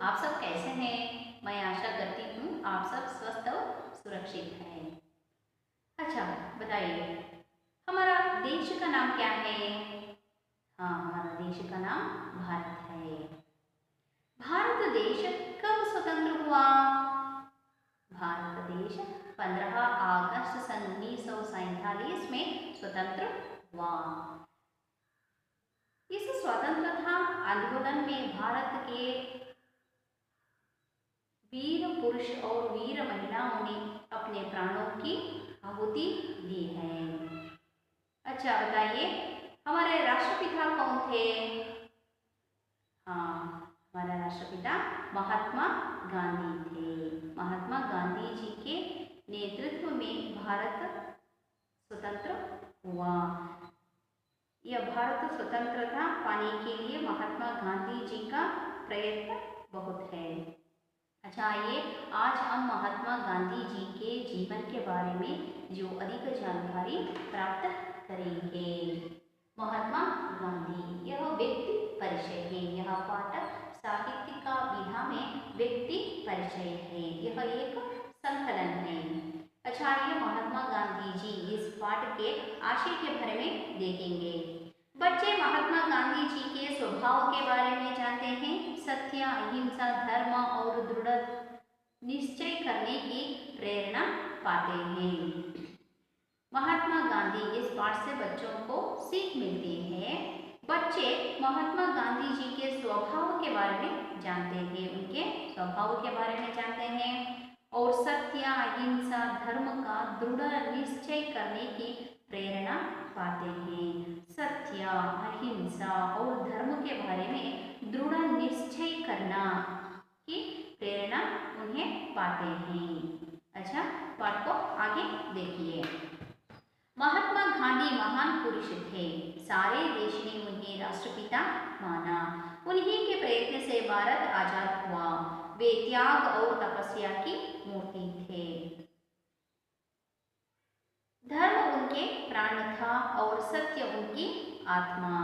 आप सब कैसे हैं? मैं आशा करती हूँ आप सब स्वस्थ और सुरक्षित हैं। अच्छा, बताइए, हमारा देश का नाम क्या है? हाँ, हमारा देश का नाम भारत है। भारत देश कब स्वतंत्र हुआ? भारत देश 15 अगस्त सन 1947 में स्वतंत्र हुआ। इस स्वतंत्रता आंदोलन में भारत के वीर पुरुष और वीर महिलाओं ने अपने प्राणों की आहुति दी है। अच्छा, बताइए, हमारे राष्ट्रपिता कौन थे? हाँ, हमारा राष्ट्रपिता महात्मा गांधी थे। महात्मा गांधी जी के नेतृत्व में भारत स्वतंत्र हुआ। यह भारत स्वतंत्रता पाने के लिए महात्मा गांधी जी का प्रयत्न बहुत है। अच्छा, आइए आज हम महात्मा गांधी जी के जीवन के बारे में जो अधिक जानकारी प्राप्त करेंगे। महात्मा गांधी, यह व्यक्ति परिचय है। यह पाठ साहित्य का विधा में व्यक्ति परिचय है। यह एक संकलन है। अच्छा, आइए महात्मा गांधी जी इस पाठ के आशय के बारे में देखेंगे। बच्चे महात्मा गांधी जी के स्वभाव के बारे में जानते हैं। सत्य, अहिंसा, धर्म और दृढ़ निश्चय करने की प्रेरणा पाते हैं। महात्मा गांधी, इस पाठ से बच्चों को सीख मिलती है। बच्चे महात्मा गांधी जी के स्वभाव के बारे में जानते हैं, उनके स्वभाव के बारे में जानते हैं और सत्य, अहिंसा, धर्म का दृढ़ निश्चय करने की प्रेरणा पाते हैं। सत्य, अहिंसा और धर्म के बारे में दृढ़ निश्चय करना की प्रेरणा उन्हें पाते हैं। अच्छा, पाठ को आगे देखिए। महात्मा गांधी महान पुरुष थे। सारे देश ने उन्हें राष्ट्रपिता माना। उन्हीं के प्रयत्न से भारत आजाद हुआ। वे त्याग और तपस्या की मूर्ति थे। धर्म उनके प्राण था और सत्य उनकी आत्मा।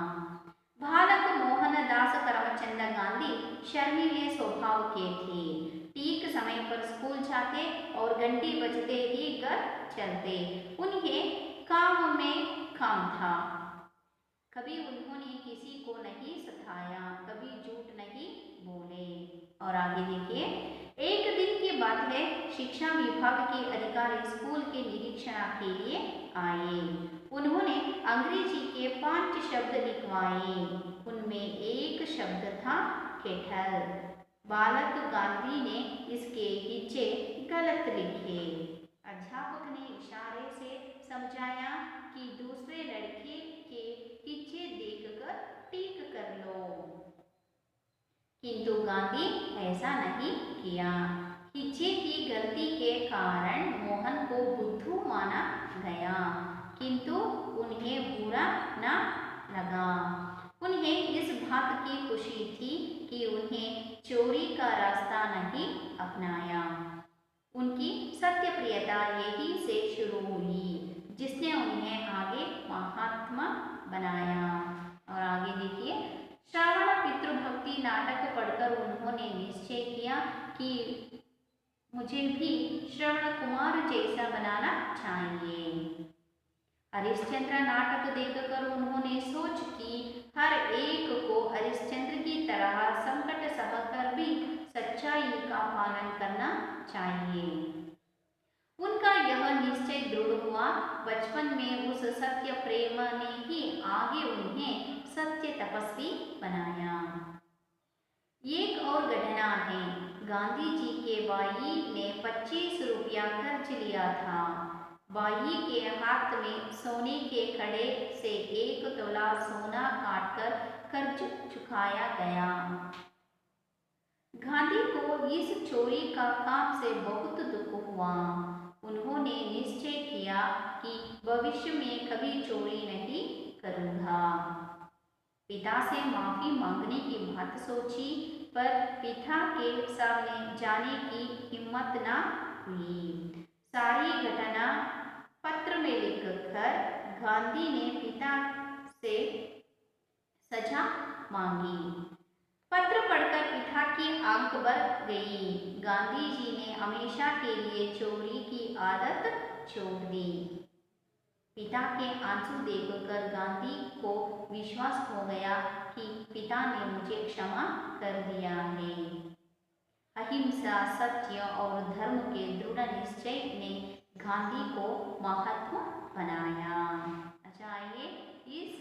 बालक मोहनदास करमचंद गांधी शर्मीले स्वभाव के थे। ठीक समय पर स्कूल जाते और घंटी बजते ही घर चलते। उन्हें काम में काम था। कभी उन्होंने किसी को नहीं सताया, कभी झूठ नहीं बोले। और आगे देखिए, एक दिन की बात है, शिक्षा विभाग के अधिकारी स्कूल के निरीक्षण के लिए आए। उन्होंने अंग्रेजी के 5 शब्द लिखवाए। उनमें एक शब्द था केटल। बालक गांधी ने इसके हिज्जे गलत लिखे। अध्यापक ने इशारे से समझाया कि दूसरे लड़के के हिज्जे देखकर ठीक कर लो, किंतु गांधी ऐसा नहीं किया। हिज्जे की गलती के कारण मोहन को बुद्धू माना गया, किंतु उन्हें बुरा न लगा। उन्हें इस बात की खुशी थी कि उन्हें चोरी का रास्ता नहीं अपनाया। उनकी सत्यप्रियता यही से शुरू हुई, जिसने उन्हें आगे महात्मा बनाया। और आगे देखिए, श्रवण पितृभक्ति नाटक पढ़कर उन्होंने निश्चय किया कि मुझे भी श्रवण कुमार जैसा बनाना चाहिए। हरिश्चंद्र नाटक देखकर उन्होंने सोच कि हर एक को हरिश्चंद्र की तरह संकट सहकर भी सच्चाई का पालन करना चाहिए। उनका यह निश्चय दृढ़ हुआ। बचपन में उस सत्य प्रेम ने ही आगे उन्हें सत्य तपस्वी बनाया। एक और घटना है, गांधी जी के भाई ने 25 रुपया कर्ज लिया था। भाई के हाथ में सोने के कड़े से 1 तोला सोना काटकर कर्ज चुकाया गया। गांधी को इस चोरी का काम से बहुत दुख हुआ। उन्होंने निश्चय किया कि भविष्य में कभी चोरी नहीं करूंगा। पिता से माफी मांगने की बात सोची, पर पिता के सामने जाने की हिम्मत न हुई। सारी घटना पत्र में लिखकर गांधी ने पिता से सजा मांगी। पत्र पढ़कर पिता की आंख भर हमेशा के लिए चोरी की आदत छोड़ दी। पिता के आंसू देखकर गांधी को विश्वास हो गया कि पिता ने मुझे क्षमा कर दिया है। अहिंसा, सत्य और धर्म के दृढ़ निश्चय ने गांधी को महात्मा बनाया। अच्छा, आइए इस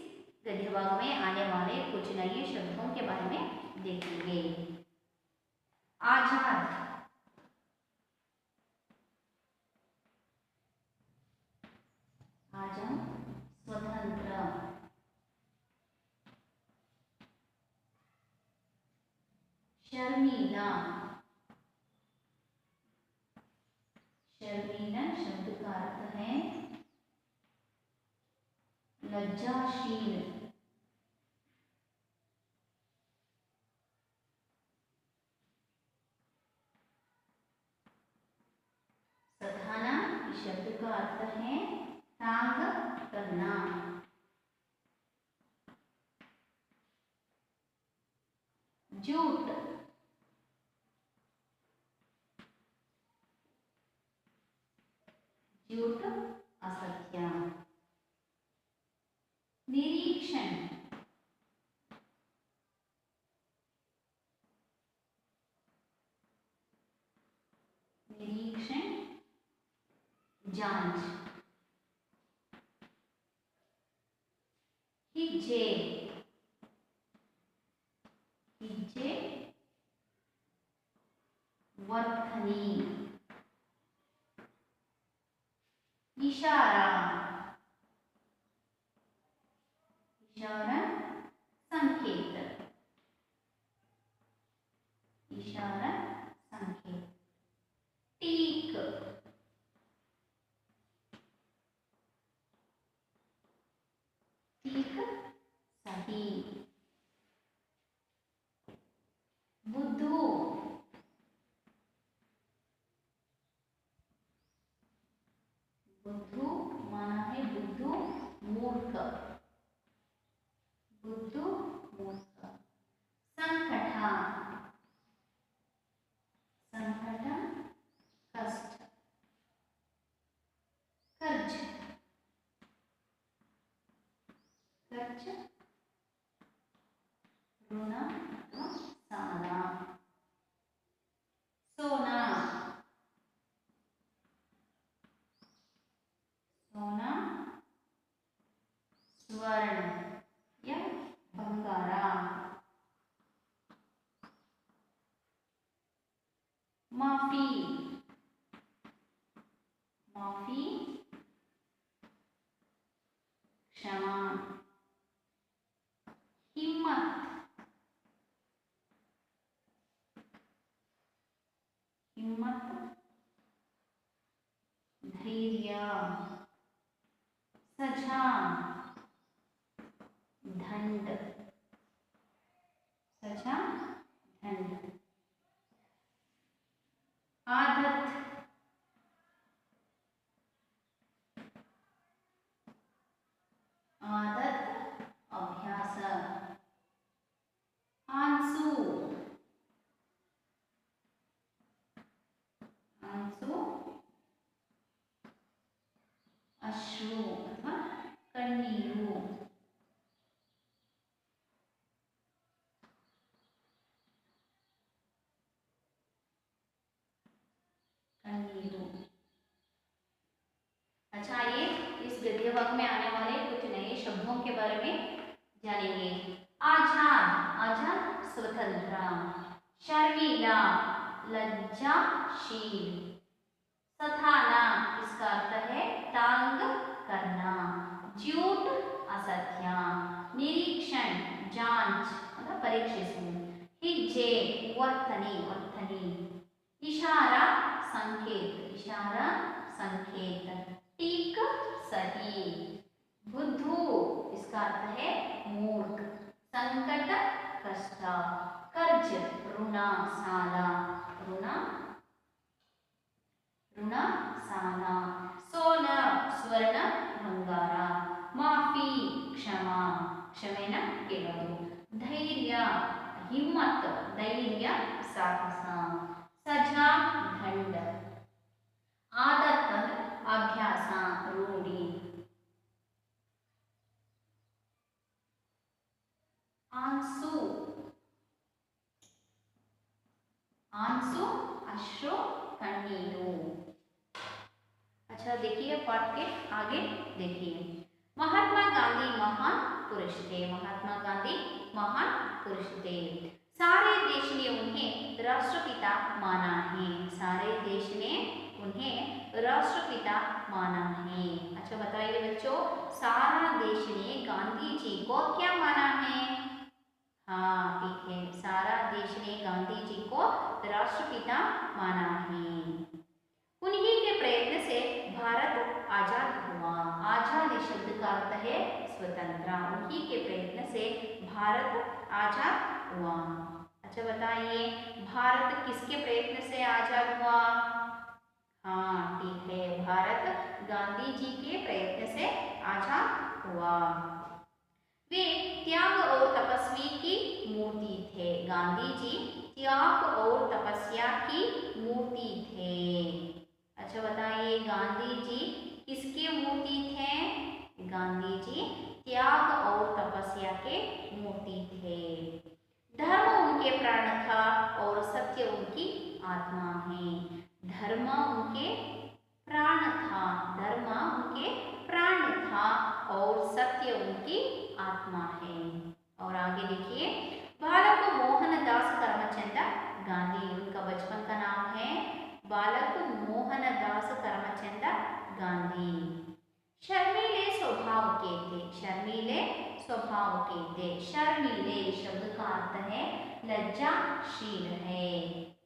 गद्य भाग में आने वाले कुछ नए शब्दों के बारे में देखेंगे। आजाद, आजाद स्वतंत्र। शर्मिला, शर्मिला शब्द का अर्थ है लज्जाशील। सधाना इस शब्द का अर्थ है तांग करना। झूठ, झूठ असत्य। निरीक्षण, निरीक्षण जांच। हिज्जे, हिज्जे वर्तनी। इशारा, इशारा संकेत, इशारा संकेत। टीक, टीक सही। बुद्धू, बुद्धू माना है बुद्धू मूर्ख, बुद्धू मूर्ख। संकटा, संकट कष्ट। कर्ज, कर्ज ऋण अथवा साला। सोना, सोना स्वर्ण या बंगारा। माफी, माफी क्षमा। हिम्मत, हिम्मत धैर्य। सजा, दंड, सजा दंड। आदत, आदत अभ्यास। आंसू, आंसू अश्रु अथवा कण्णीरू। कण्णीरू। अच्छा, ये इस गद्य भाग में आने वाले कुछ नए शब्दों के बारे में जानेंगे। आजाद, आजाद स्वतंत्र। शर्मिला लज्जाशील। सथाना इसका अर्थ है तांग करना। झूठ असत्य। निरीक्षण जांच मतलब परीक्षिसुವುದು। हिज्जे वರ್ತನೆ वರ್ತನೆ। इशारा संकेत, इशारा संकेत। टीक सही। बुद्धू इसका अर्थ है मूर्ख। संकट कष्ट। कर्ज ऋण साला, ऋण ಋಣ ಸಾಲ. ಸೋನ ಸ್ವರ್ಣ ಬಂಗಾರ. ಮಾಫಿ ಕ್ಷಮ, ಕ್ಷಮೆನ ಕೇಳೋದು. ಧೈರ್ಯ ಹಿಮ್ಮತ್, ಧೈರ್ಯ ಸಾಹಸ. सजा दंड आदत ಅಂದ್ರೆ ಅಭ್ಯಾಸ ರೂಢಿ आंसू आंसू अश्रु कण्णीरू। अच्छा देखिए पाठ के आगे देखिए महात्मा गांधी महान पुरुष थे। महात्मा गांधी महान पुरुष थे। सारे देश ने उन्हें राष्ट्रपिता माना है। सारे देश ने उन्हें राष्ट्रपिता माना है। अच्छा बताइए बच्चों सारा देश ने गांधी जी को क्या माना है? हाँ ठीक है सारा देश ने गांधी जी को राष्ट्रपिता माना है। उन्हीं के प्रयत्न से भारत आजाद हुआ। आजादी शब्द का अर्थ है स्वतंत्र। उन्हीं के प्रयत्न से भारत आजाद हुआ। अच्छा बताइए भारत किसके प्रयत्न से आजाद हुआ? हाँ ठीक है भारत गांधी जी के प्रयत्न से आजाद हुआ। वे त्याग और तपस्वी की मूर्ति थे। गांधी जी त्याग और तपस्या की मूर्ति थे। अच्छा बताइए गांधी जी किसके मूर्ति थे? गांधी जी त्याग और तपस्या के मूर्ति थे। धर्म उनके प्राण था और सत्य उनकी आत्मा है। धर्म उनके प्राण था। धर्म उनके प्राण था और सत्य उनकी आत्मा है। और आगे देखिए बालक मोहनदास करमचंद गांधी उनका बचपन का नाम है बालक मोहनदास करमचंद गांधी। शर्मीले स्वभाव के थे। शर्मीले स्वभाव के थे। शर्मीले शब्द का अर्थ है लज्जाशील है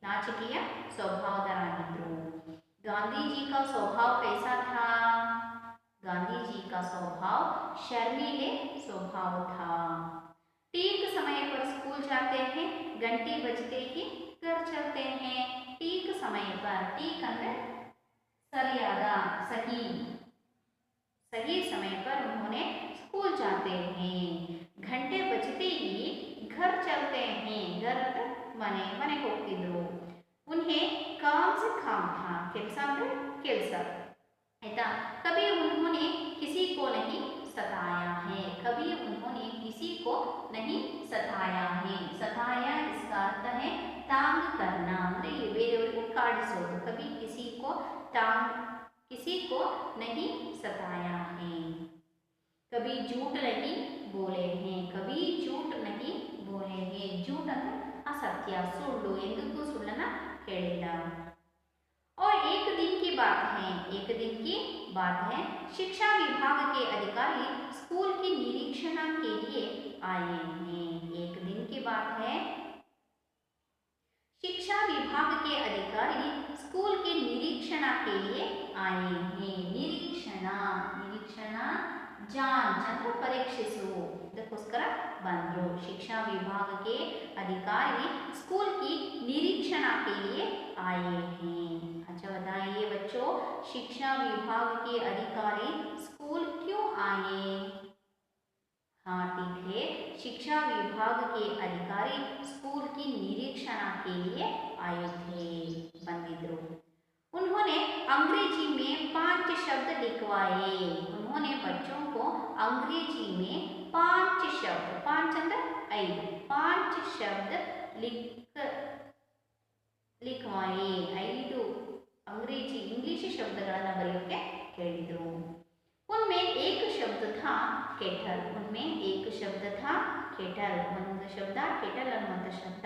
नाचकीय स्वभावधरागिದ್ರು। गांधी जी का स्वभाव कैसा था? गांधी जी का स्वभाव शर्मीले स्वभाव था। ठीक समय पर स्कूल जाते हैं। घंटी बजते ही घर चलते हैं। ठीक समय पर ठीक अंदर सरियाद सही सही समय पर उन्होंने स्कूल जाते हैं। घंटे बजते ही घर चलते हैं। घर मने मने ಹೋಗ್ತಿದ್ರು। उन्हें काम से काम था। ಕೆಲಸ ಅಂದ್ರೆ ಕೆಲಸ आयता। कभी उन्होंने किसी को नहीं सताया है। कभी उन्होंने किसी को नहीं सताया है। सताया इसका अर्थ है तांग करना ಅಂದ್ರೆ ಬೇರೆಯವರಿಗೆ ಕಾಡಿಸೋದು। कभी किसी को नहीं सताया है। कभी झूठ नहीं बोले हैं। कभी झूठ नहीं बोले हैं। झूठ ಅಂದ್ರೆ असत्य ಸುಳ್ಳು ಎಂದಕ್ಕೂ ಸುಳ್ಳನ್ನ ಹೇಳಿಲ್ಲ। और एक दिन की बात है शिक्षा विभाग के अधिकारी स्कूल की निरीक्षण के लिए आए हैं। एक दिन की बात है शिक्षा विभाग के अधिकारी स्कूल के निरीक्षण के लिए आए हैं। निरीक्षण जांच ಅಂದ್ರೆ ಪರೀಕ್ಷಿಸುವುದಕ್ಕೋಸ್ಕರ ಬಂದರು। शिक्षा विभाग के अधिकारी स्कूल की निरीक्षण के लिए आए हैं। अच्छा बताइए बच्चों शिक्षा विभाग के अधिकारी स्कूल क्यों आए? हाँ ठीक है शिक्षा विभाग के अधिकारी स्कूल की निरीक्षण के लिए आए थे बंदिದ್ರು। उन्होंने अंग्रेजी में 5 शब्द लिखवाए। उन्होंने बच्चों को अंग्रेजी में 5 शब्द 5 अंदर 5 शब्द लिखवाए। 5 अंग्रेजी इंग्लिश शब्दಗಳನ್ನು ಬರೆಯೋಕೆ ಹೇಳಿದರು। उनमें एक शब्द था केटल। उनमें एक शब्द था केटल। ಒಂದು ಶಬ್ದ केटल ಅನ್ನುವಂಥ ಶಬ್ದ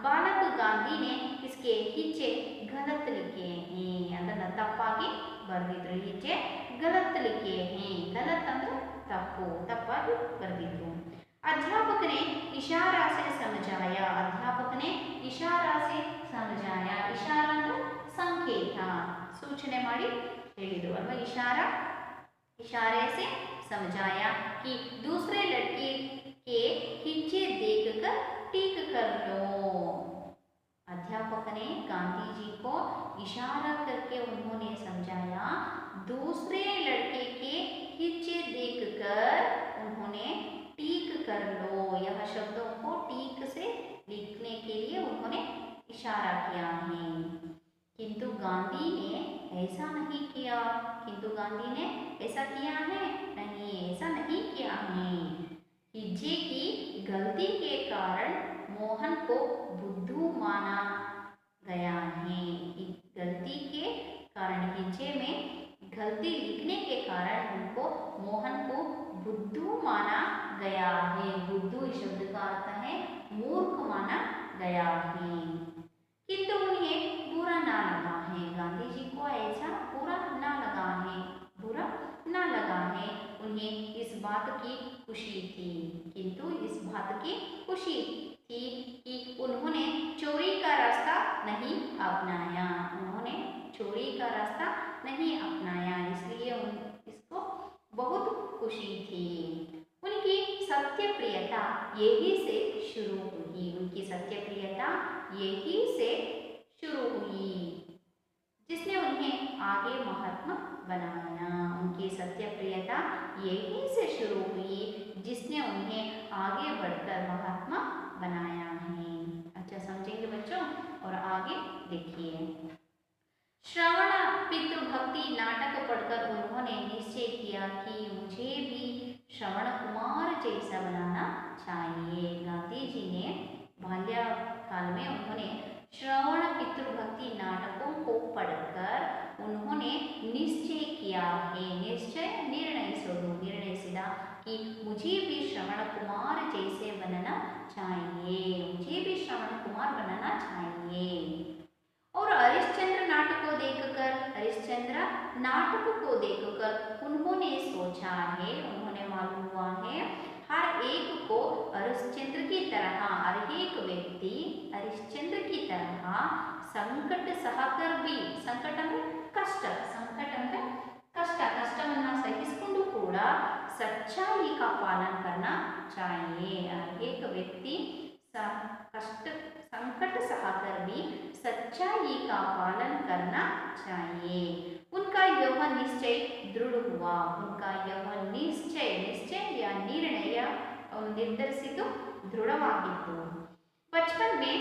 बालक गांधी ने इसके हिच्चे गलत लिखे हैं। ಅದನ್ನು ತಪ್ಪಾಗಿ ಬರೆದಿದ್ರು। हिच्चे गलत लिखे हैं। गलत ಅಂದ್ರೆ ತಪ್ಪು ತಪ್ಪಾಗಿ ಬರೆದಿದ್ರು। अध्यापक ने इशारा से समझाया। अध्यापक ने इशारा से समझाया। इशारा ಅಂದ್ರೆ ಸಂಕೇತ सूचने ಮಾಡಿ ಹೇಳಿದ್ರು ಅಲ್ವಾ। इशारे से समझाया कि दूसरे लड़के के हिच्चे देखकर टीक कर लो। अध्यापक ने गांधी जी को इशारा करके उन्होंने समझाया दूसरे लड़के के हिच्चे देखकर उन्होंने टीक कर लो। यह शब्दों को टीक से लिखने के लिए उन्होंने इशारा किया है। गांधी ने ऐसा नहीं किया, किंतु गांधी ने ऐसा किया है नहीं, ऐसा नहीं किया है। हिज्जे की गलती के कारण मोहन को बुद्धू माना गया है। गलती के कारण, हिज्जे में गलती लिखने के कारण उनको मोहन को बुद्धू माना गया है। बुद्धू इस शब्द का अर्थ है मूर्ख माना गया है, किंतु उन्हें बुरा ना लगा है। गांधी जी को ऐसा बुरा ना लगा है, बुरा ना लगा है। उन्हें इस बात की खुशी थी, किंतु इस बात की खुशी थी कि उन्होंने चोरी का रास्ता नहीं अपनाया। उन्होंने चोरी का रास्ता नहीं अपनाया, इसलिए इसको बहुत खुशी थी। उनकी सत्य प्रियता यही से शुरू हुई। उनकी सत्य प्रियता यही से शुरू हुई, जिसने उन्हें आगे महात्मा बनाया। उनकी सत्य प्रियता यही से शुरू हुई, जिसने उन्हें आगे बढ़कर महात्मा बनाया है। अच्छा समझेंगे बच्चों, और आगे देखिए। श्रवण पितृभक्ति नाटक पढ़कर उन्होंने निश्चय किया कि मुझे भी श्रवण कुमार जैसा बनाना चाहिए। गांधी जी ने बाल्यकाल में उन्होंने श्रवण पितृभक्ति नाटकों को पढ़कर उन्होंने निश्चय किया है। निश्चय निर्णय स्वरूप, निर्णय सीधा कि मुझे भी श्रवण कुमार जैसे बनना चाहिए, मुझे भी श्रवण कुमार बनाना चाहिए। और हरिश्चंद्र नाटक को देखकर, हरिश्चंद्र नाटक को देखकर उन्होंने सोचा है, उन्होंने मालूम हुआ है, हर एक को हरिश्चंद्र की तरह, हर एक व्यक्ति हरिश्चंद्र की तरह संकट सहकर भी, संकट ಅಂದ್ರೆ ಕಷ್ಟ, संकट ಅಂದ್ರೆ कष्ट, कष्टवನ್ನ ಸಹಿಸಿಕೊಂಡು ಕೂಡ सच्चाई का पालन करना चाहिए। हर एक व्यक्ति कष्ट संकट सहकर भी सच्चाई का पालन करना चाहिए। उनका यह निश्चय दृढ़ हुआ। उनका यह निश्चय, निश्चय या निर्णय निर्धरिसितो दृढ़ವಾಗಿತ್ತು। बचपन में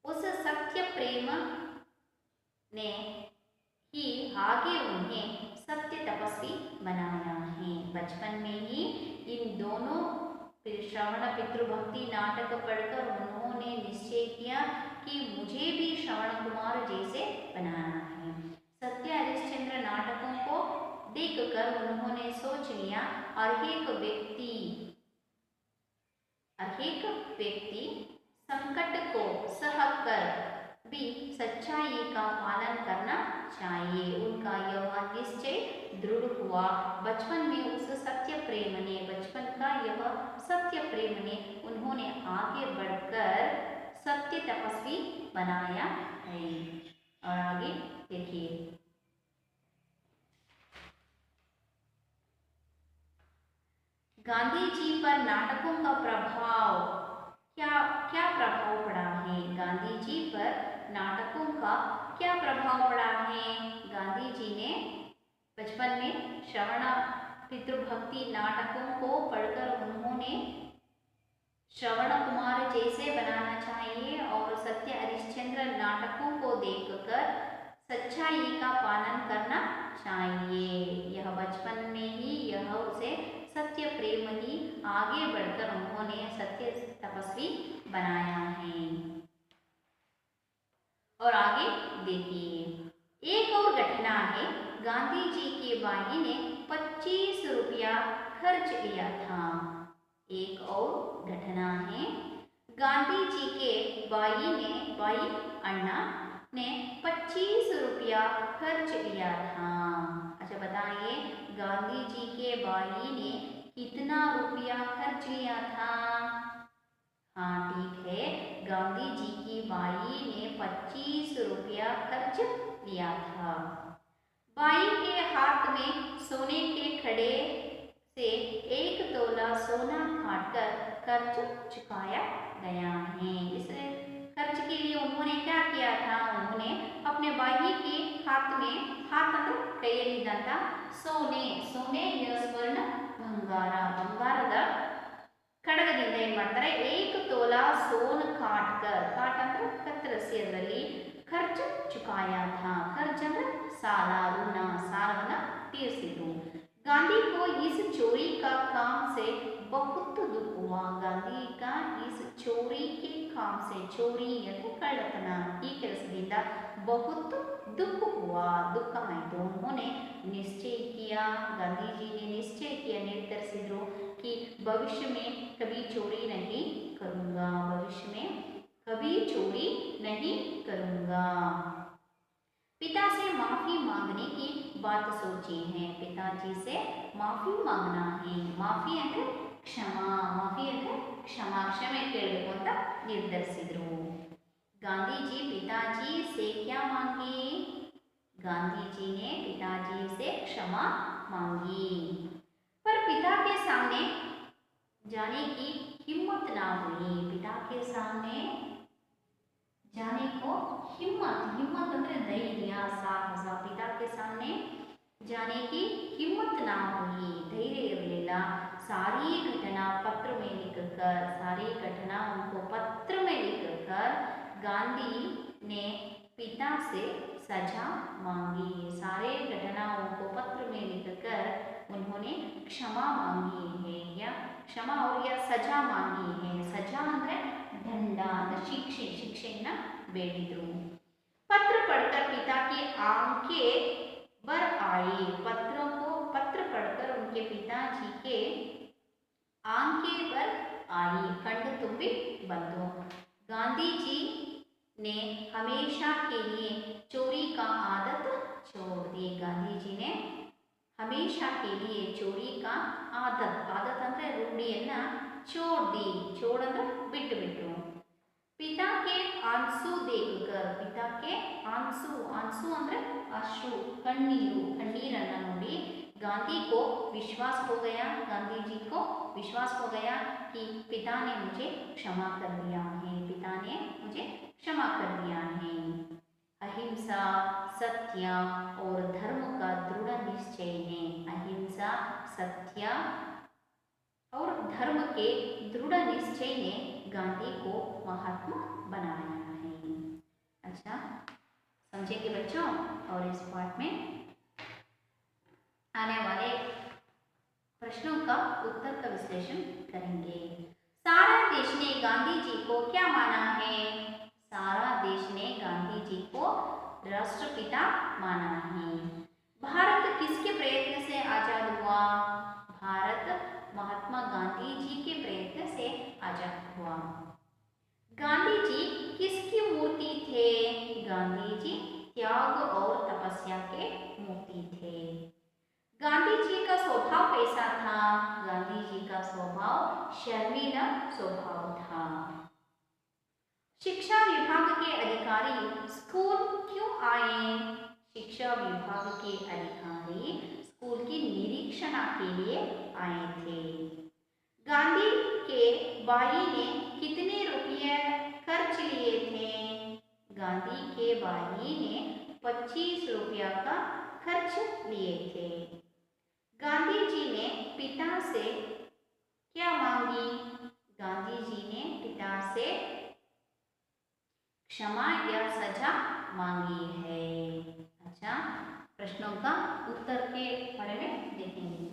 उस सत्य प्रेम ने ही आगे उन्हें सत्य तपस्वी बनाया है। बचपन में ही इन दोनों श्रवण पितृभक्ति नाटक पढ़कर उन्होंने निश्चय किया कि मुझे भी श्रवण कुमार जैसे बनाना है। सत्य हरिश्चंद्र नाटकों को देखकर उन्होंने सोच लिया, हर एक व्यक्ति संकट को सहकर भी सच्चाई का पालन करना चाहिए। उनका यह निश्चय दृढ़ हुआ। बचपन में उस सत्य प्रेम ने, बचपन का यह सत्य प्रेम ने उन्होंने आगे बढ़कर सत्य तपस्वी बनाया है। और आगे देखिए। गांधी जी पर नाटकों का प्रभाव, क्या प्रभाव पड़ा है? गांधी जी पर नाटकों का क्या प्रभाव पड़ा है? गांधी जी ने बचपन में श्रवण पितृभक्ति नाटकों को पढ़कर उन्होंने श्रवण कुमार जैसे बनाना चाहिए और सत्य हरिश्चंद्र नाटकों को देखकर सच्चाई का पालन करना चाहिए। यह बचपन में ही यह उसे सत्य प्रेम ही आगे बढ़कर उन्होंने सत्य तपस्वी बनाया है। और आगे देखिए। एक और घटना है, गांधी जी के भाई ने 25 रुपया खर्च किया था। एक और घटना है, गांधी जी के भाई अन्ना ने 25 रुपया खर्च किया था। अच्छा बताइए, गांधी जी के भाई ने कितना रुपया खर्च किया था? हाँ ठीक है, गांधी जी की भाई ने 25 रुपया खर्च किया था। भाई के हाथ में सोने के खड़े से 1 तोला सोना काटकर कर्ज चुकाया गया है। इस खर्च के लिए उन्होंने क्या किया था? उन्होंने अपने भाई के हाथ में, हाथ अंदर ಕೈಯಲ್ಲಿದ್ದಂತ ಸೋನೆ ಸ್ವರ್ಣ ಬಂಗಾರದ ಕಡಗದಿಂದ ಏನು ಮಾಡ್ತಾರೆ, 1 ತೋಲಾ ಸೋನ್ ಕಾಟ್ ಅಂದ್ರೆ ಕತ್ತರಿಸಿ ಅದರಲ್ಲಿ ಖರ್ಚು कर्ज चुकाया था। कर्ज ಅಂದ್ರೆ ಸಾಲ, ಋಣ, ಸಾಲವನ್ನ ತೀರಿಸಿದ್ರು। गांधी को इस चोरी का काम से बहुत दुख हुआ। गांधी का इस चोरी के काम से, चोरी ಅಂದ್ರೆ ಕಳ್ಳತನ, ಈ ಕೆಲಸದಿಂದ बहुत दुख हुआ, दुखವಾಯಿತು। उन्होंने निश्चय किया, गांधी जी ने निश्चय किया, निर्धरिಸಿದ್ರು कि भविष्य में कभी चोरी नहीं करूंगा, भविष्य में कभी चोरी नहीं करूंगा। पिता से माफी मांगने की बात सोची है। पिताजी से माफी मांगना है। माफी ಅಂದ್ರೆ ಕ್ಷಮಾ, ಮಾಫಿ ಅಂದ್ರೆ ಕ್ಷಮಾ, ಕ್ಷಮೆ ಕೇಳಬೇಕು ಅಂತ ನಿರ್ಧರಿಸಿದ್ರು। गांधी जी पिताजी से क्या मांगे? गांधी जी ने पिताजी से क्षमा मांगी, पर पिता के सामने जाने की हिम्मत ना हुई। पिता के सामने जाने को हिम्मत, हिम्मत ಅಂದ್ರೆ ಧೈರ್ಯ, ಸಾಹಸ। पिता के सामने जाने की हिम्मत ना हुई, धैर्य इरलिಲ್ಲ। सारी घटना पत्र में लिखकर, सारी घटना उनको पत्र में लिखकर गांधी ने पिता से सजा मांगी। सारे घटनाओं को पत्र में लिखकर उन्होंने क्षमा मांगी है, या क्षमा और या सजा मांगी है। सजा ಅಂದ್ರೆ ದಂಡ ಅಂದ್ರೆ ಶಿಕ್ಷೆ, ಶಿಕ್ಷೆಯನ್ನ ಬೇಡಿದ್ರು। पत्र पढ़कर पिता की आंखें भर आई। पत्र पढ़कर उनके पिताजी के आंखें भर आई, कण्णु ತುಂಬಿ ಬಂತು। गांधी जी ने हमेशा के लिए चोरी का आदत छोड़ दी। गांधी जी ने हमेशा के लिए चोरी का आदत, आदत ಅಂದ್ರೆ ರೂಢಿಯನ್ನ छोड़ दी, छोड़ ಅಂದ್ರೆ ಬಿಟ್ಟು ಬಿಟ್ರು। पिता के आंसू देखकर, पिता के आंसू, आंसू ಅಂದ್ರೆ अश्रु, कण्णीರು, कण्णीरನ್ನ ನೋಡಿ गांधी को विश्वास हो गया, गांधी जी को विश्वास हो गया कि पिता ने मुझे क्षमा कर दिया है, पिता ने मुझे क्षमा कर दिया है। अहिंसा, सत्य और धर्म का दृढ़ निश्चय है। अहिंसा, सत्य और धर्म के दृढ़ निश्चय ने गांधी को महात्मा बनाया है। अच्छा, समझेंगे बच्चों? और इस पाठ में आने वाले प्रश्नों का उत्तर का विश्लेषण करेंगे। सारा देश ने गांधी जी को क्या माना है? सारा देश ने गांधी जी को राष्ट्रपिता माना है। भारत किसके प्रयत्न से आजाद हुआ? भारत महात्मा गांधी जी के प्रयत्न से आजाद हुआ। गांधी जी किसकी मूर्ति थे? गांधी जी त्याग और तपस्या के मूर्ति थे। गांधी जी का स्वभाव कैसा था? गांधी जी का स्वभाव शर्मीला स्वभाव था। शिक्षा विभाग के अधिकारी स्कूल क्यों आए? शिक्षा विभाग के अधिकारी स्कूल की निरीक्षण के लिए आए थे। गांधी के भाई ने कितने रुपये खर्च लिए थे? गांधी के भाई ने 25 रुपया का खर्च लिए थे। गांधी जी ने पिता से क्या मांगी? गांधी जी ने पिता से क्षमा या सजा मांगी है। अच्छा, प्रश्नों का उत्तर के बारे में देखेंगे।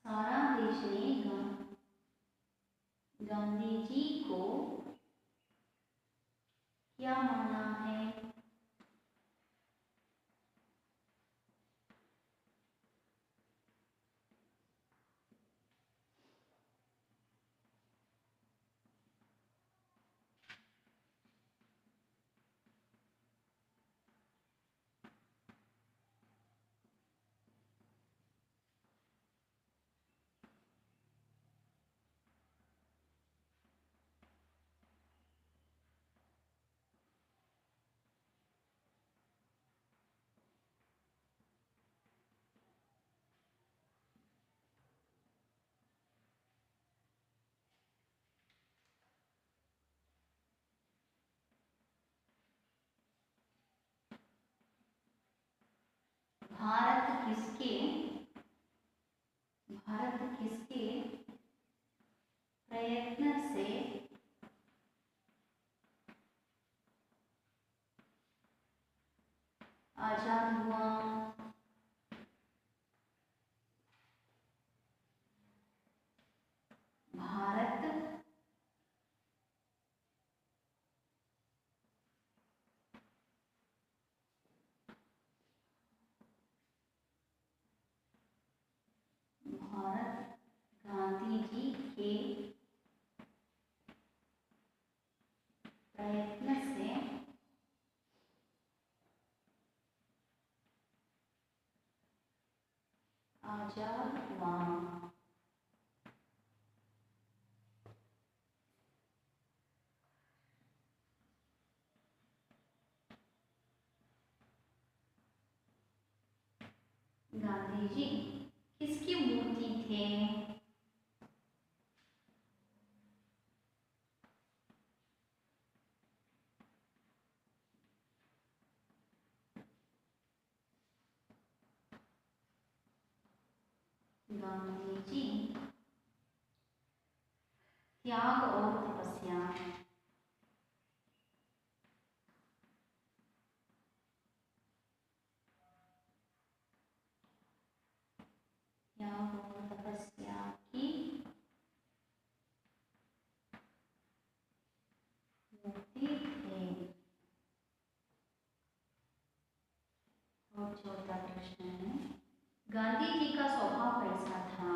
सारा देश ने गांधी जी को क्या माना है? आजाद हुआ। गांधी जी किसकी मूर्ति थे? गांधी जी त्याग और तपस्या। त्याग और तपस्या की मूर्ति थे। और चौथा प्रश्न है, गांधी जी का स्वभाव कैसा था?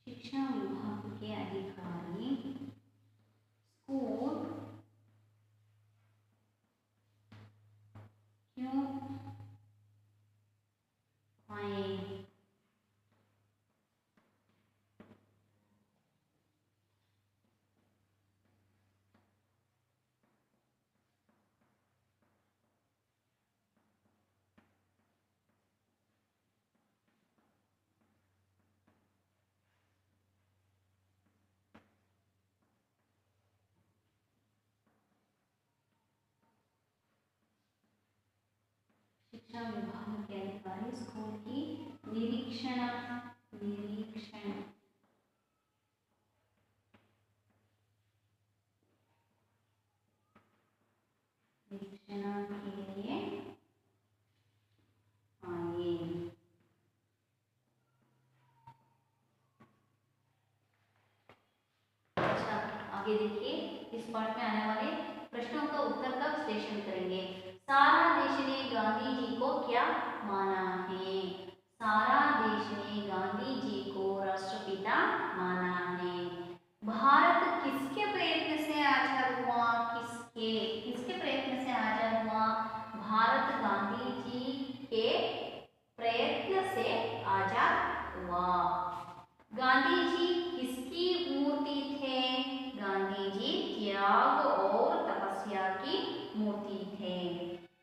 शिक्षा विभाग के अधिकारी स्कूल क्यों आए? शिक्षा विभाग के अधिकारी स्कूल की निरीक्षण निरीक्षण निरीक्षण के लिए आए। अच्छा, आगे देखिए, इस पाठ में आने वाले प्रश्नों का उत्तर का विश्लेषण करेंगे। सारा देश ने गांधी जी को क्या माना है? सारा देश ने गांधी जी को राष्ट्रपिता माना है। भारत किसके प्रयत्न से आजाद हुआ? किसके किसके प्रयत्न से आजाद हुआ? भारत गांधी जी के प्रयत्न से आजाद हुआ। गांधी जी किसकी मूर्ति थे? गांधी जी त्याग और तपस्या की मूर्ति थे।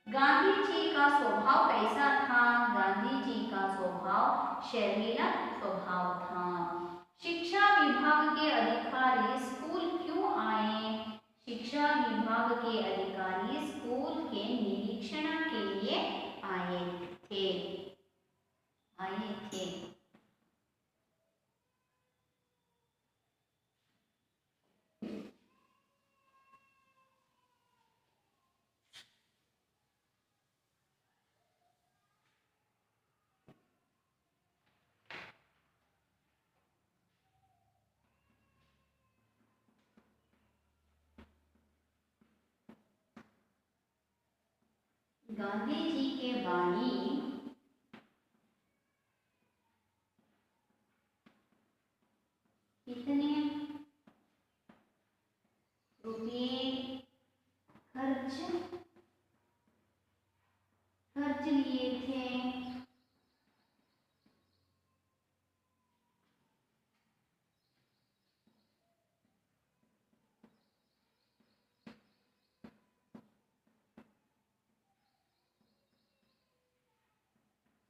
गांधी जी का स्वभाव कैसा था? गांधी जी का स्वभाव शर्मीला स्वभाव था। शिक्षा विभाग के अधिकारी स्कूल क्यों आए? शिक्षा विभाग के अधिकारी स्कूल के निरीक्षण के लिए आए थे। आए थे। गांधी जी के बानी कितने रुपये खर्च लिए थे?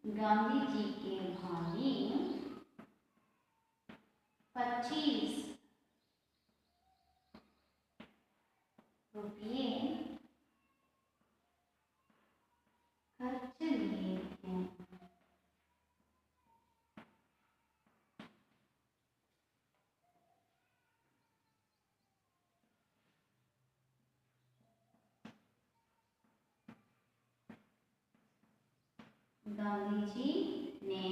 गांधी जी के भाई 25 रुपये खर्च लिए थे। गांधी जी ने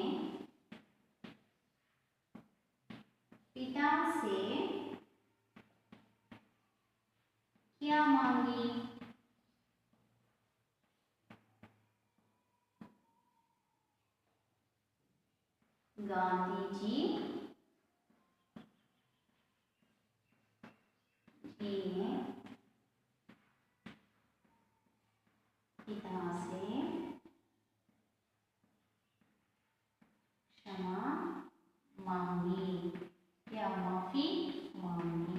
पिता से क्या मांगी? गांधी जी ने पिता से क्षमा मांगी या माफी मांगी।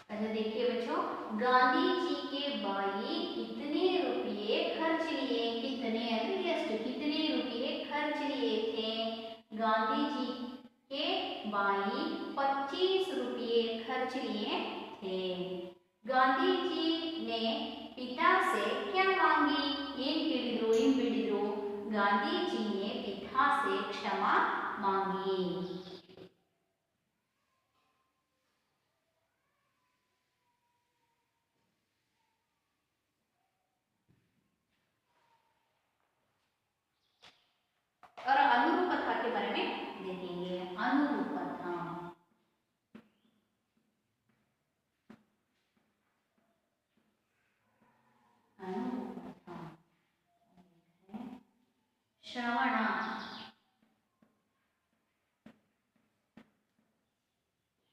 पहले देखिए बच्चों, गांधी जी के भाई कितने रुपये खर्च लिए, कितने कितने रुपये खर्च लिए थे? गांधी जी के भाई 25 रुपये खर्च लिए थे। गांधी जी ने पिता से क्या मांगी? इन पिड़िद्रो गांधी जी ने पिता से क्षमा मांगी। और अनुरूपता के बारे में देखेंगे। अनुरूपता, अनुरूपता श्रवण,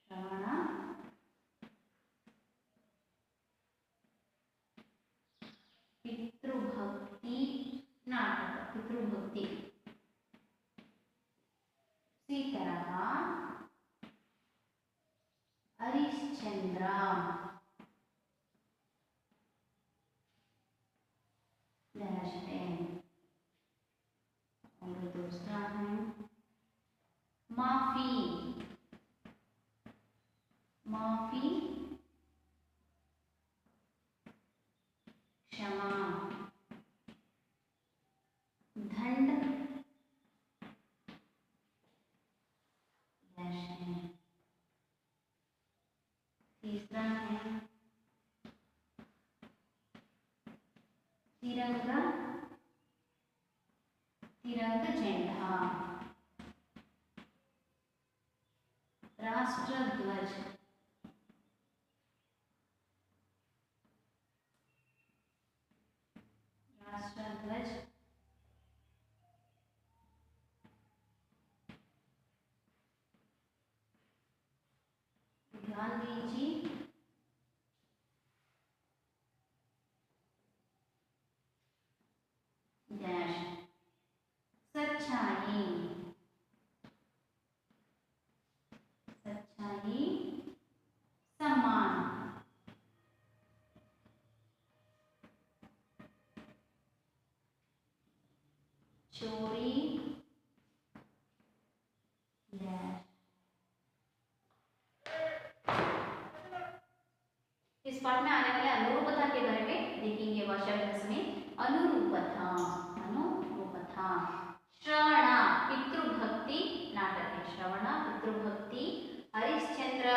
श्रवण पितृभक्ति नाटक, पितृभक्ति। इसी तरह हरिश्चंद्र और दूसरा है माफी, माफी क्षमा, दंड तीसरा है तिरंगा, तिरंग झंडा, राष्ट्रध्वज, राष्ट्रध्वज गांधी जी डैश सच्चाई, सच्चाई सम्मान, चोरी डैश। इस पाठ में आने वाले अनुरूपता के बारे में देखेंगे। वाक्यांश में अनुरूपता, अनुरूपता श्रवण पितृभक्ति नाटक है, श्रवण पितृभक्ति। हरिश्चंद्र,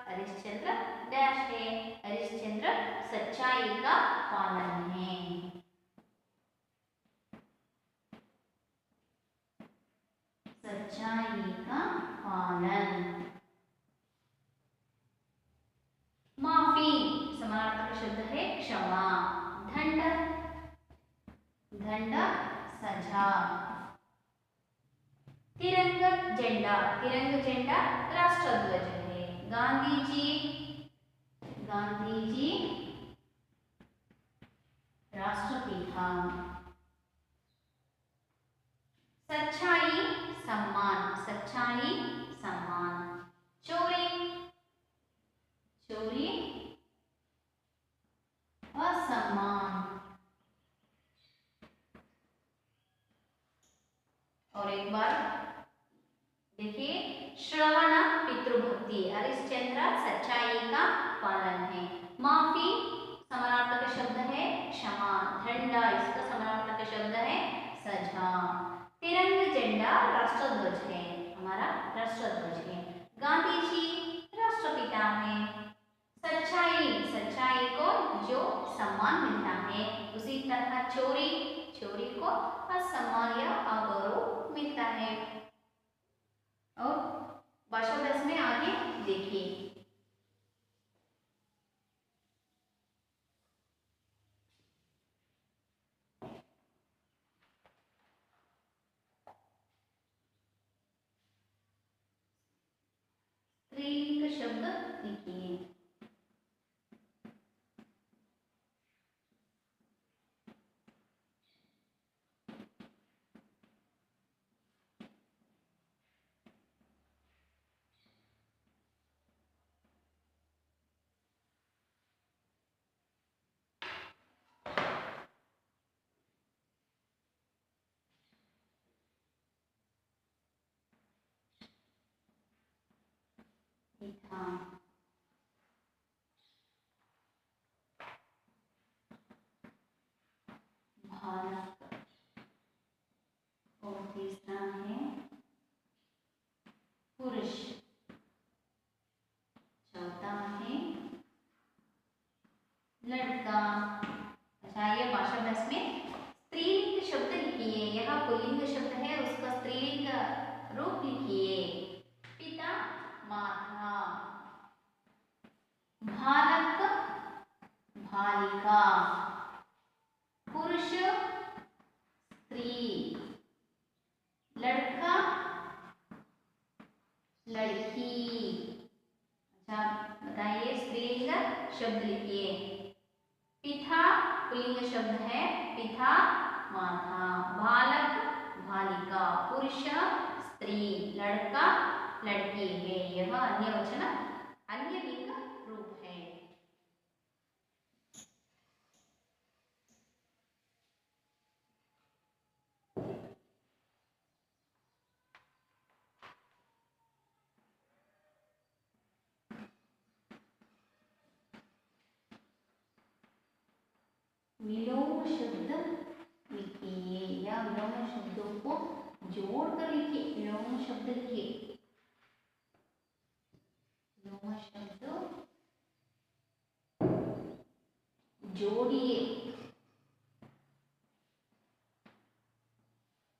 हरिश्चंद्र डैश है, हरिश्चंद्र सच्चाई का पालन है। सच्चाई का पालन। माफी समानार्थक शब्द है क्षमा। दंड, दंड सजा। तिरंग झंडा, तिरंग झंडा राष्ट्रध्वज है। गांधी जी, गांधी जी राष्ट्रपिता। सच्चाई सम्मान, सच्चाई सम्मान। चोरी, चोरी असम्मान। एक बार देखिए, श्रवण पितृभक्ति, हरिश्चंद्र सच्चाई का पालन है। माफी समानार्थक शब्द है क्षमा। झंडा इसका समानार्थक शब्द है सजा। तिरंग झंडा राष्ट्रध्वज है, हमारा राष्ट्रध्वज है। गांधी जी राष्ट्रपिता है। सच्चाई, सच्चाई को जो सम्मान मिलता है, उसी तरह चोरी, चोरी को असम्मान या अगौरव मिलता है। और भाषा 10 में आगे देखिए, स्त्रीलिंग शब्द लिखिए। पिता, भारत, और तीसरा है पुरुष, चौथा है लड़का। अच्छा, ये भाषा 10 में स्त्रीलिंग शब्द लिखिए। यह पुल्लिंग शब्द है, उसका स्त्रीलिंग रूप लिखिए। पिता माता, बालक बालिका, पुरुष स्त्री, लड़का लड़की। अच्छा बताइए, स्त्रीलिंग शब्द लिखिए। पिता पुल्लिंग शब्द है, पिता माता, बालक बालिका, पुरुष स्त्री, लड़का लड़की है। यह अन्य वचन अन्य लिंग रूप है। विलोम शब्द लिखिए, या विलोम शब्दों को जोड़कर लिखिए। विलोम शब्द लिखिए, विलोम शब्द जोड़िए,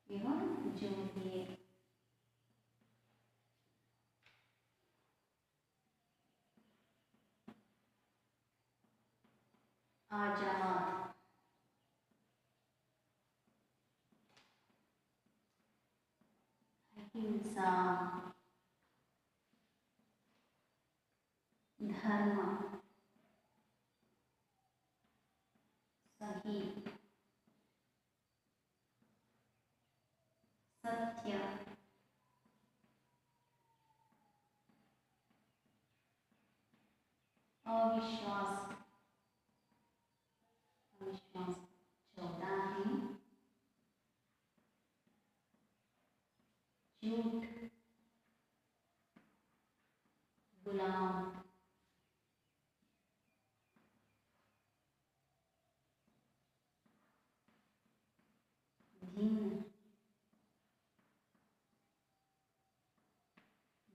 एवं जोड़िए। आजाद, हिंसा, धर्म, सही, सत्य, अविश्वास, अविश्वास। 14 है झूठ, गुलाम, भिन्न,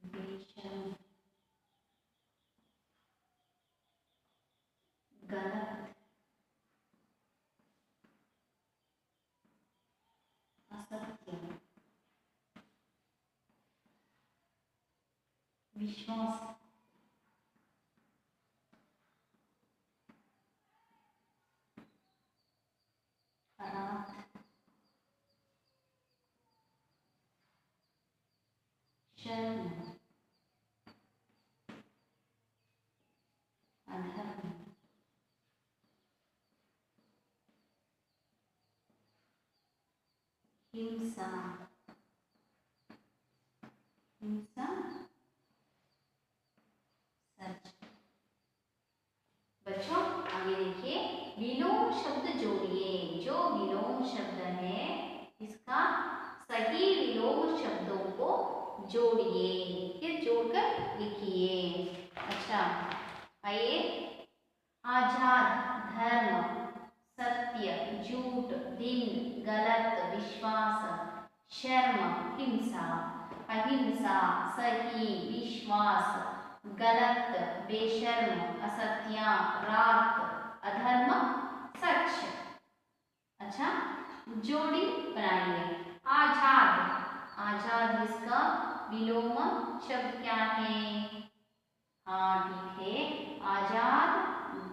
बेशर्म, गलत, असत्य, विश्वास, रात, शर्म, अधर्म, हिंसा, हिंसा, सच। बच्चों आगे देखिए, विलोम शब्द जोड़िए। जो विलोम शब्द है, इसका सही विलोम जोड़िए, ये जोड़कर लिखिए। अच्छा आइए, आजाद, धर्म, सत्य, झूठ, दिन, गलत, विश्वास, शर्म, हिंसा, अहिंसा, सही, विश्वास, गलत, बेशर्म, असत्य, रात, अधर्म, सच। अच्छा जोड़ी बनाइए। आजाद, आजाद इसका विलोम शब्द क्या है? हाँ ठीक है, आजाद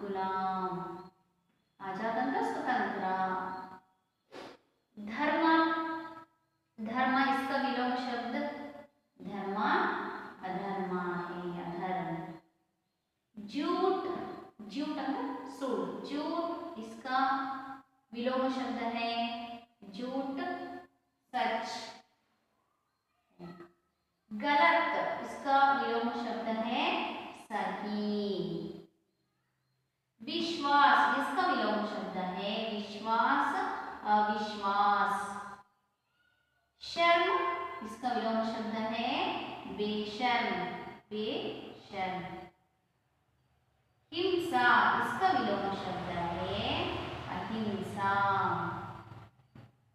गुलाम, आजाद अंतर स्वतंत्र। धर्म, धर्म इसका विलोम शब्द धर्म अधर्म है, अधर्म। झूठ, झूठ अंतर सूट, झूठ इसका विलोम शब्द है झूठ, सच। गलत इसका विलोम शब्द है सही। विश्वास इसका विलोम शब्द है विश्वास, अविश्वास। शर्म इसका विलोम शब्द है बेशर्म, बेशर्म। हिंसा इसका विलोम शब्द है अहिंसा।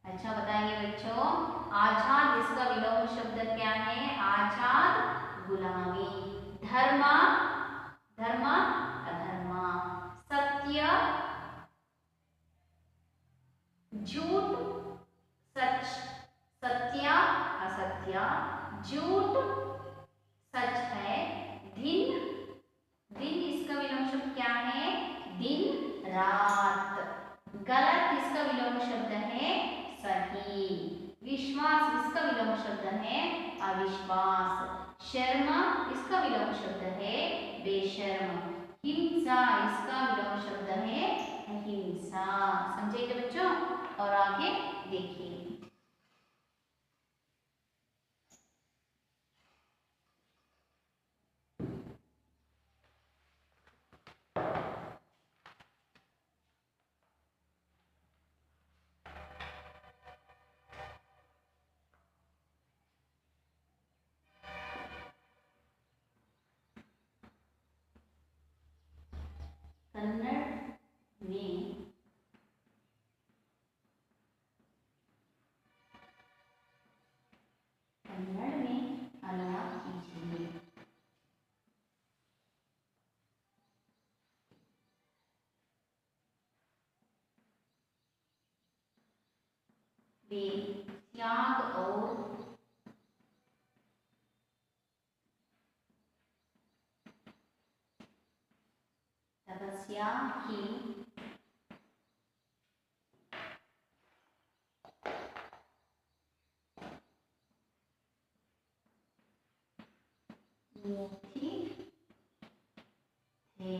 अच्छा बताइए बच्चों, आजाद इसका विलोम शब्द क्या है? आजाद गुलामी। धर्म, धर्म अधर्म। सत्य, झूठ, सच, सत्य असत्य, झूठ सच है। दिन, दिन इसका विलोम शब्द क्या है? दिन रात। गलत इसका विलोम शब्द है सही। विश्वास इसका विलोम शब्द है अविश्वास। शर्म इसका विलोम शब्द है बेशर्म। हिंसा इसका विलोम शब्द है अहिंसा। समझे क्या बच्चों? और आगे देखिए। कन्नड़ में अनुवाद कीजिए। वे त्याग और तपस्या की मूर्ति थे।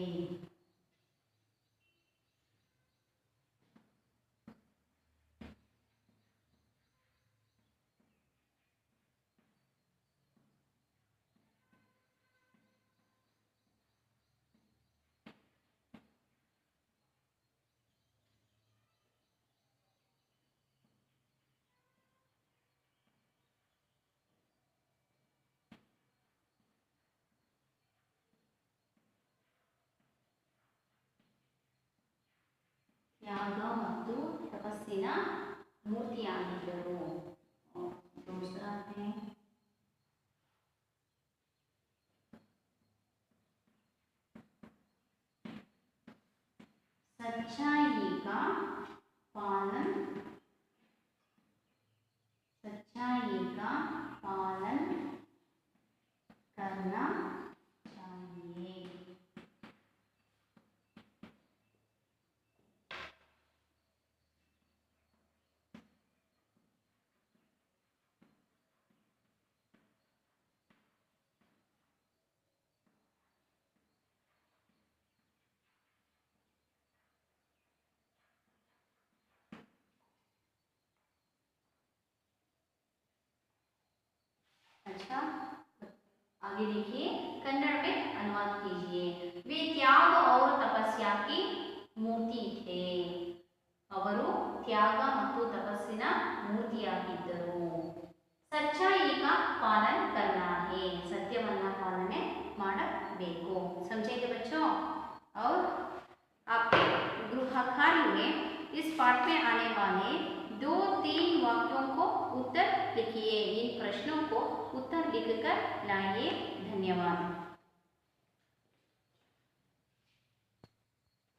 त्याग ಮತ್ತು ತಪಸ್ಸಿನ ಮೂರ್ತಿಯಾಗಿದ್ದರು। दूसरा है सच्चाई का पालन, सच्चाई का पालन करना चाहिए। अच्छा आगे देखिए, कन्नड़ में अनुवाद कीजिए। वे त्याग और तपस्या की मूर्ति थे। ಅವರು ತ್ಯಾಗ ಮತ್ತು ತಪಸ್ಸಿನ ಮೂರ್ತಿಯಾಗಿದ್ದರು। सच्चाई का पालन करना को उत्तर लिखकर लाइए। धन्यवाद।